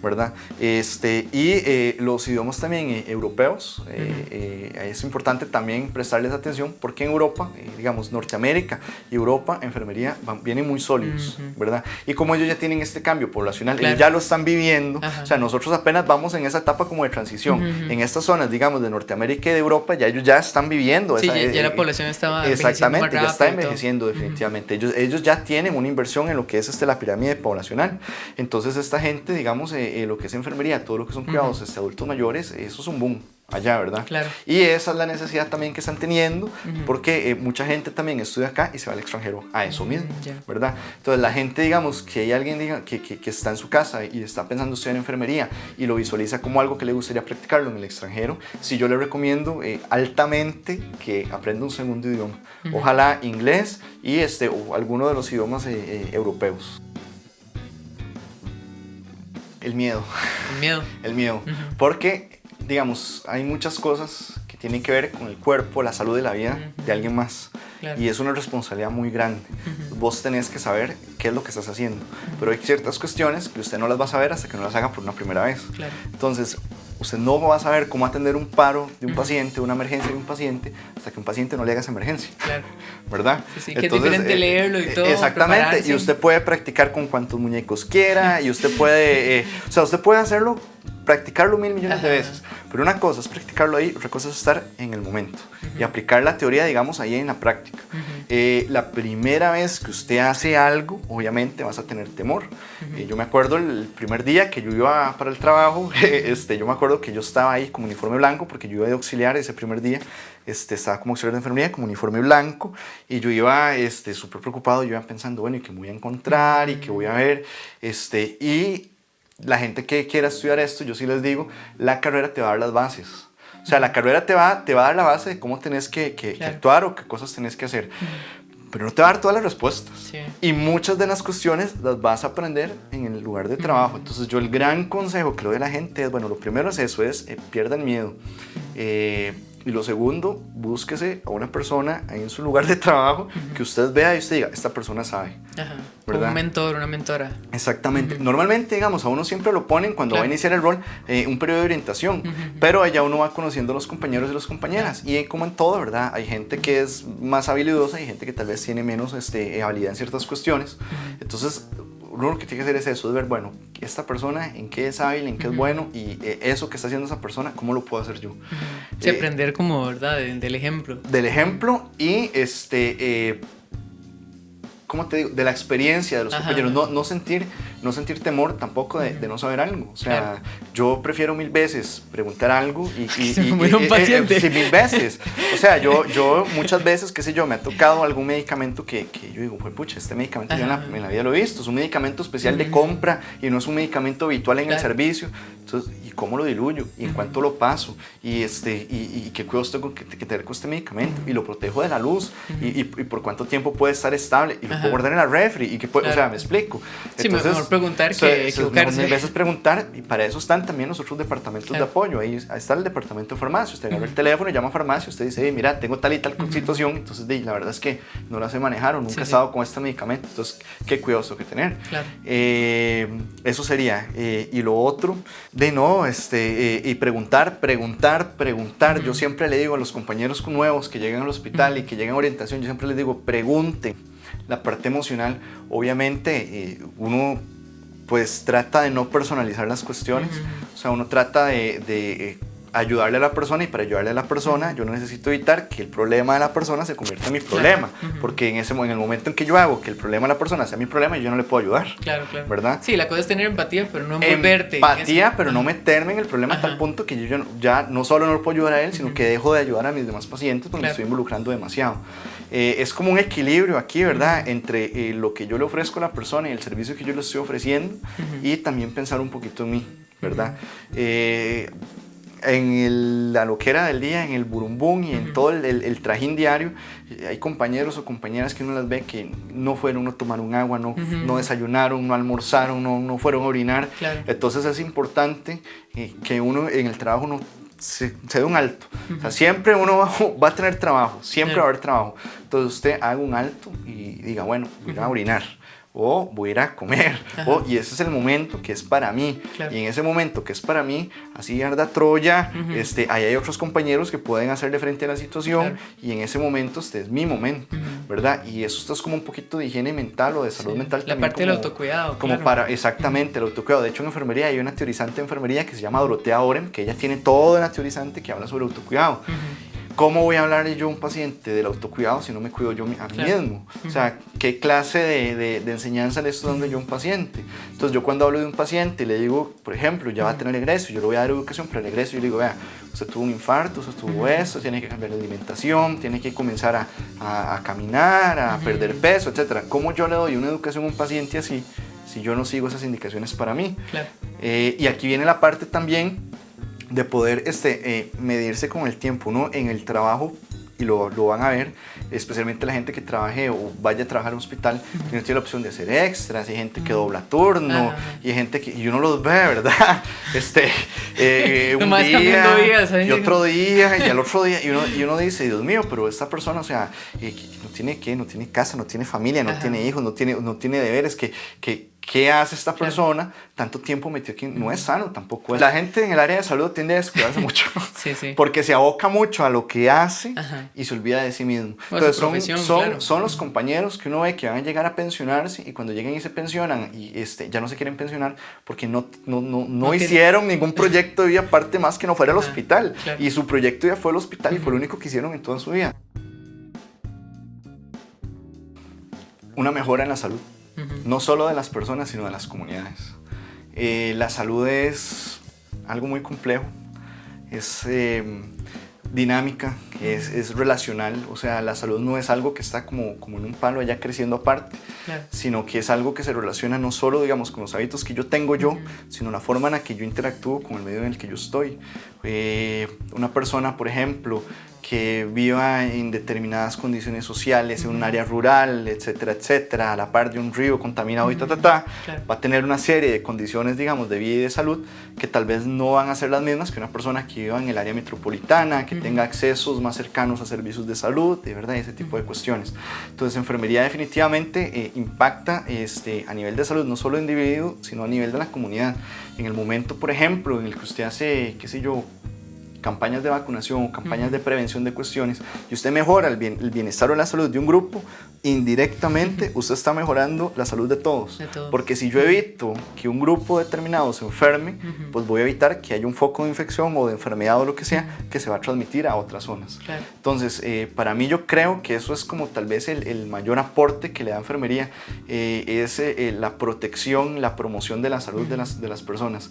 Speaker 2: ¿verdad? Y los idiomas también europeos, es importante también prestarles atención porque en Europa, digamos Norteamérica y Europa, enfermería vienen muy sólidos, ¿verdad? Y como ellos ya tienen este cambio poblacional, ellos ya lo están viviendo, o sea, nosotros apenas vamos en esa etapa como de transición. En estas zonas, digamos, de Norteamérica y de Europa, ya ellos ya están viviendo.
Speaker 1: Sí, ya la población estaba
Speaker 2: exactamente,
Speaker 1: más rápido,
Speaker 2: ya está envejeciendo definitivamente. Ellos ya tienen una inversión en lo que es la pirámide poblacional. Entonces esta gente, digamos, lo que es enfermería, todo lo que son cuidados adultos mayores, eso es un boom allá, ¿verdad?
Speaker 1: Claro.
Speaker 2: Y esa es la necesidad también que están teniendo, porque mucha gente también estudia acá y se va al extranjero a eso mismo, ¿verdad? Entonces la gente, digamos, que hay alguien que está en su casa y está pensando estudiar enfermería y lo visualiza como algo que le gustaría practicarlo en el extranjero, sí yo le recomiendo altamente que aprenda un segundo idioma, ojalá inglés y o alguno de los idiomas europeos. El miedo. El miedo. Porque, digamos, hay muchas cosas que tienen que ver con el cuerpo, la salud de la vida de alguien más. Claro. Y es una responsabilidad muy grande. Vos tenés que saber qué es lo que estás haciendo. Pero hay ciertas cuestiones que usted no las va a saber hasta que no las haga por una primera vez.
Speaker 1: Claro.
Speaker 2: Entonces, usted no va a saber cómo atender un paro de un paciente, una emergencia de un paciente, hasta que un paciente no le haga esa emergencia.
Speaker 1: Claro.
Speaker 2: ¿Verdad?
Speaker 1: Sí, que entonces, es diferente leerlo y todo.
Speaker 2: Exactamente.
Speaker 1: Prepararse.
Speaker 2: Y usted puede practicar con cuantos muñecos quiera, y usted puede, usted puede hacerlo practicarlo 1000 millones de veces, pero una cosa es practicarlo ahí, otra cosa es estar en el momento y aplicar la teoría, digamos, ahí en la práctica. La primera vez que usted hace algo, obviamente vas a tener temor. Yo me acuerdo el primer día que yo iba para el trabajo, yo me acuerdo que yo estaba ahí con uniforme blanco, porque yo iba de auxiliar ese primer día, estaba como auxiliar de enfermería, con uniforme blanco, y yo iba súper preocupado, yo iba pensando, bueno, ¿y qué me voy a encontrar? ¿Y qué voy a ver? Y la gente que quiera estudiar esto, yo sí les digo, la carrera te va a dar las bases. O sea, la carrera te va a dar la base de cómo tenés que actuar o qué cosas tenés que hacer. Pero no te va a dar todas las respuestas. Sí. Y muchas de las cuestiones las vas a aprender en el lugar de trabajo. Entonces yo el gran consejo que le doy a la gente es, bueno, lo primero es eso, pierdan miedo. Y lo segundo, búsquese a una persona ahí en su lugar de trabajo que usted vea y usted diga, esta persona sabe.
Speaker 1: Ajá. ¿Verdad? Un mentor, una mentora.
Speaker 2: Exactamente. Normalmente, digamos, a uno siempre lo ponen cuando va a iniciar el rol, un periodo de orientación, pero allá uno va conociendo a los compañeros y las compañeras. Y como en todo, ¿verdad? Hay gente que es más habilidosa y gente que tal vez tiene menos habilidad en ciertas cuestiones. Entonces, uno lo que tiene que hacer es eso, es ver, bueno, esta persona en qué es hábil, en qué es bueno, y eso que está haciendo esa persona, ¿cómo lo puedo hacer yo?
Speaker 1: Sí, aprender como, ¿verdad? Del ejemplo.
Speaker 2: Del ejemplo y ¿cómo te digo? De la experiencia de los compañeros, no sentir temor tampoco de no saber algo. O sea, yo prefiero 1000 veces preguntar algo y
Speaker 1: sí, 1000
Speaker 2: veces. O sea, yo muchas veces, qué sé yo, me ha tocado algún medicamento que yo digo, pues pucha, este medicamento yo en la vida lo he visto, es un medicamento especial de compra y no es un medicamento habitual en el servicio. Entonces, ¿y cómo lo diluyo? ¿Y en cuánto lo paso? ¿Y qué cuidados tengo que tener con este medicamento? ¿Y lo protejo de la luz? ¿Y por cuánto tiempo puede estar estable? ¿Y lo puedo guardar en la refri? ¿Y o sea, me explico.
Speaker 1: Entonces, sí, mejor preguntar que equivocarse.
Speaker 2: Mejor veces preguntar, y para eso están también los otros departamentos de apoyo. Ahí está el departamento de farmacia. Usted agarra el teléfono, llama a farmacia, usted dice, mira, tengo tal y tal situación, entonces la verdad es que no la sé manejar o nunca he estado con este medicamento, entonces, ¿qué cuidados tengo que tener?
Speaker 1: Claro.
Speaker 2: Eso sería. Y lo otro, y preguntar. Yo siempre le digo a los compañeros nuevos que llegan al hospital y que llegan a orientación, yo siempre les digo, pregunten. La parte emocional, obviamente, uno pues trata de no personalizar las cuestiones, o sea, uno trata de ayudarle a la persona, y para ayudarle a la persona yo necesito evitar que el problema de la persona se convierta en mi problema, porque en el momento en que yo hago que el problema de la persona sea mi problema, yo no le puedo ayudar.
Speaker 1: Claro.
Speaker 2: ¿Verdad?
Speaker 1: Sí, la cosa es tener empatía, pero no envolverte.
Speaker 2: Empatía, pero no meterme en el problema a tal punto que yo ya no solo no lo puedo ayudar a él, sino que dejo de ayudar a mis demás pacientes porque me estoy involucrando demasiado. Es como un equilibrio aquí, ¿verdad? Entre lo que yo le ofrezco a la persona y el servicio que yo le estoy ofreciendo, y también pensar un poquito en mí, ¿verdad? En la loquera del día, en el burumbum y en todo el trajín diario, hay compañeros o compañeras que uno las ve que no fueron a tomar un agua, no desayunaron, no almorzaron, no fueron a orinar. Claro. Entonces es importante que uno en el trabajo se dé un alto. O sea, siempre uno va a tener trabajo, siempre va a haber trabajo. Entonces usted haga un alto y diga, bueno, voy a ir a orinar, o voy a ir a comer, y ese es el momento que es para mí. Claro. Y en ese momento que es para mí, así arda Troya, ahí hay otros compañeros que pueden hacerle frente a la situación, y en ese momento es mi momento, ¿verdad? Y eso es como un poquito de higiene mental o de salud mental.
Speaker 1: La parte del autocuidado.
Speaker 2: Como para, exactamente, el autocuidado. De hecho, en enfermería hay una teorizante de enfermería que se llama Dorotea Oren, que ella tiene todo en la teorizante que habla sobre autocuidado. ¿Cómo voy a hablar yo a un paciente del autocuidado si no me cuido yo a mí mismo? O sea, ¿qué clase de enseñanza le estoy dando yo a un paciente? Entonces, yo cuando hablo de un paciente le digo, por ejemplo, ya va a tener egreso, yo le voy a dar educación para el egreso, yo le digo, vea, usted tuvo un infarto, usted tuvo esto, tiene que cambiar la alimentación, tiene que comenzar a caminar, a perder peso, etc. ¿Cómo yo le doy una educación a un paciente así si yo no sigo esas indicaciones para mí? Claro. Y aquí viene la parte también de poder medirse con el tiempo. Uno en el trabajo, y lo van a ver, especialmente la gente que trabaje o vaya a trabajar en un hospital, tiene la opción de hacer extras, hay gente que dobla turno, y hay gente que, y uno los ve, ¿verdad? Un día, y otro día, y al otro día, y uno dice, Dios mío, pero esta persona, o sea, no tiene casa, no tiene familia, no tiene hijos, no tiene deberes, que ¿qué hace esta persona? Tanto tiempo metido aquí, no es sano tampoco. La gente en el área de salud tiende a descuidarse mucho,
Speaker 1: sí, sí.
Speaker 2: porque se aboca mucho a lo que hace
Speaker 1: Ajá.
Speaker 2: y se olvida de sí mismo.
Speaker 1: Bueno,
Speaker 2: Entonces
Speaker 1: claro.
Speaker 2: son los compañeros que uno ve que van a llegar a pensionarse y cuando lleguen y se pensionan y ya no se quieren pensionar porque no hicieron ningún proyecto de vida aparte más que no fuera al hospital.
Speaker 1: Claro.
Speaker 2: Y su proyecto ya fue el hospital y fue lo único que hicieron en toda su vida. Una mejora en la salud. No solo de las personas, sino de las comunidades. La salud es algo muy complejo, es dinámica, es relacional, o sea, la salud no es algo que está como en un palo allá creciendo aparte, claro, sino que es algo que se relaciona no solo, digamos, con los hábitos que yo tengo yo, sino la forma en la que yo interactúo con el medio en el que yo estoy. Una persona, por ejemplo, que viva en determinadas condiciones sociales, en un área rural, etcétera, etcétera, a la par de un río contaminado y claro, va a tener una serie de condiciones, digamos, de vida y de salud que tal vez no van a ser las mismas que una persona que viva en el área metropolitana, que tenga accesos más cercanos a servicios de salud, de verdad, ese tipo de cuestiones. Entonces, enfermería definitivamente impacta a nivel de salud, no solo del individuo, sino a nivel de la comunidad. En el momento, por ejemplo, en el que usted hace, qué sé yo, campañas de vacunación o campañas de prevención de cuestiones y usted mejora el bienestar o la salud de un grupo, indirectamente usted está mejorando la salud de todos. Porque si yo evito que un grupo determinado se enferme, pues voy a evitar que haya un foco de infección o de enfermedad o lo que sea que se va a transmitir a otras zonas. Claro. Entonces, para mí yo creo que eso es como tal vez el mayor aporte que le da enfermería, es la protección, la promoción de la salud de las personas.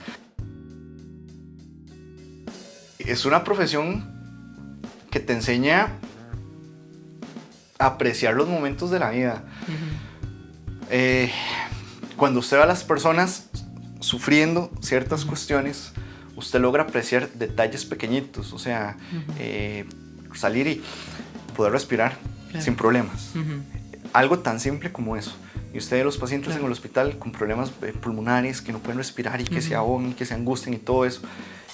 Speaker 2: Es una profesión que te enseña a apreciar los momentos de la vida. Cuando usted ve a las personas sufriendo ciertas cuestiones, usted logra apreciar detalles pequeñitos, o sea, salir y poder respirar sin problemas. Algo tan simple como eso. Y usted ve a los pacientes en el hospital con problemas pulmonares que no pueden respirar y que se ahogan y que se angustien y todo eso.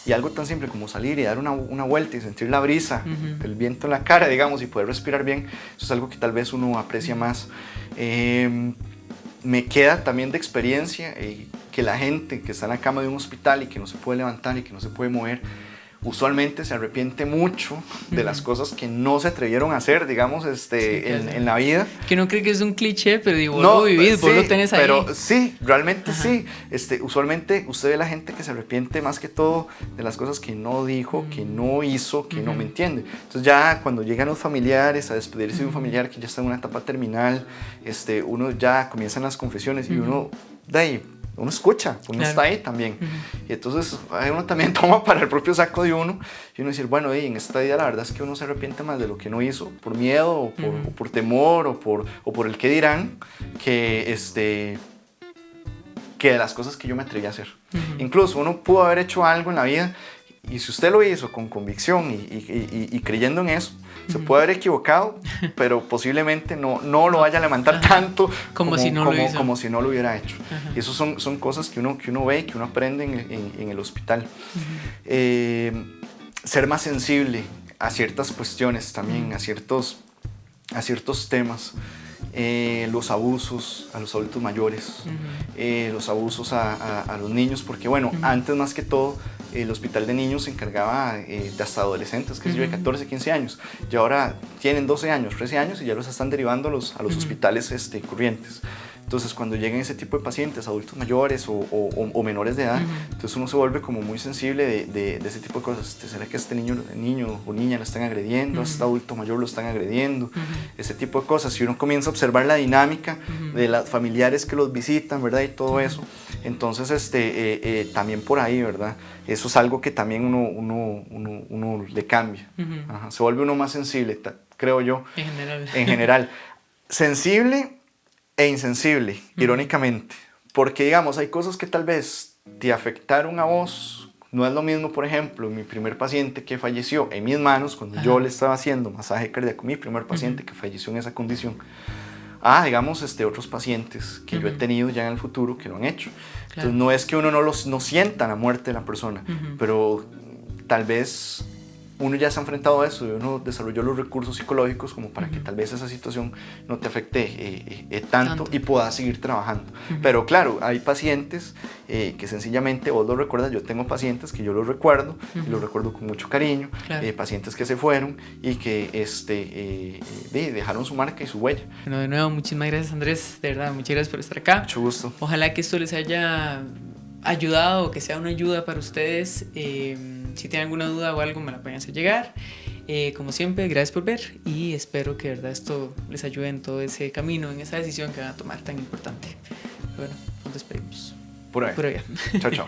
Speaker 2: Y algo tan simple como salir y dar una vuelta y sentir la brisa, el viento en la cara, digamos, y poder respirar bien, eso es algo que tal vez uno aprecia más. Me queda también de experiencia que la gente que está en la cama de un hospital y que no se puede levantar y que no se puede mover, usualmente se arrepiente mucho de las cosas que no se atrevieron a hacer, digamos, en la vida.
Speaker 1: Que uno cree que es un cliché, pero digo, vos lo vivís, vos lo tenés ahí.
Speaker 2: Pero sí, realmente sí. Usualmente usted ve a la gente que se arrepiente más que todo de las cosas que no dijo, que no hizo, que no me entiende. Entonces ya cuando llegan los familiares a despedirse de un familiar que ya está en una etapa terminal, uno ya comienzan las confesiones y uno de ahí, uno escucha, uno está ahí también. Y entonces uno también toma para el propio saco de uno y uno dice, bueno, en esta vida la verdad es que uno se arrepiente más de lo que no hizo por miedo o por temor o por el qué dirán que de las cosas que yo me atreví a hacer. Incluso uno pudo haber hecho algo en la vida y si usted lo hizo con convicción y creyendo en eso, se puede haber equivocado, pero posiblemente no lo vaya a levantar tanto como si no lo hubiera hecho. Y eso son cosas que uno ve y que uno aprende en el hospital. Ser más sensible a ciertas cuestiones también, a ciertos temas. Los abusos a los adultos mayores, los abusos a los niños, porque bueno, antes más que todo el hospital de niños se encargaba de hasta adolescentes, que es de 14, 15 años, y ahora tienen 12 años, 13 años y ya los están derivando a los hospitales corrientes. Entonces cuando llegan ese tipo de pacientes, adultos mayores o menores de edad, entonces uno se vuelve como muy sensible de ese tipo de cosas. ¿Será que a este niño o niña lo están agrediendo? ¿A este adulto mayor lo están agrediendo? Ese tipo de cosas. Si uno comienza a observar la dinámica de los familiares que los visitan, ¿verdad? Y todo eso, entonces también por ahí, ¿verdad? Eso es algo que también uno le cambia. Se vuelve uno más sensible, creo yo. En general. Sensible e insensible, irónicamente, porque digamos, hay cosas que tal vez te afectaron a vos. No es lo mismo, por ejemplo, mi primer paciente que falleció en mis manos cuando yo le estaba haciendo masaje cardíaco, mi primer paciente que falleció en esa condición, digamos, otros pacientes que yo he tenido ya en el futuro que lo han hecho. Entonces no es que uno no sienta la muerte de la persona, pero tal vez uno ya se ha enfrentado a eso y uno desarrolló los recursos psicológicos como para que tal vez esa situación no te afecte tanto y puedas seguir trabajando. Pero claro, hay pacientes que sencillamente vos lo recuerdas. Yo tengo pacientes que yo los recuerdo y los recuerdo con mucho cariño, pacientes que se fueron y que dejaron su marca y su huella.
Speaker 1: Bueno, de nuevo, muchísimas gracias, Andrés, de verdad, muchas gracias por estar acá.
Speaker 2: Mucho gusto.
Speaker 1: Ojalá que esto les haya ayudado, que sea una ayuda para ustedes. Si tienen alguna duda o algo, me la pueden hacer llegar. Como siempre, gracias por ver y espero que de verdad esto les ayude en todo ese camino, en esa decisión que van a tomar tan importante. Bueno, nos despedimos.
Speaker 2: Pura vida.
Speaker 1: Pura vida.
Speaker 2: Chao, chao.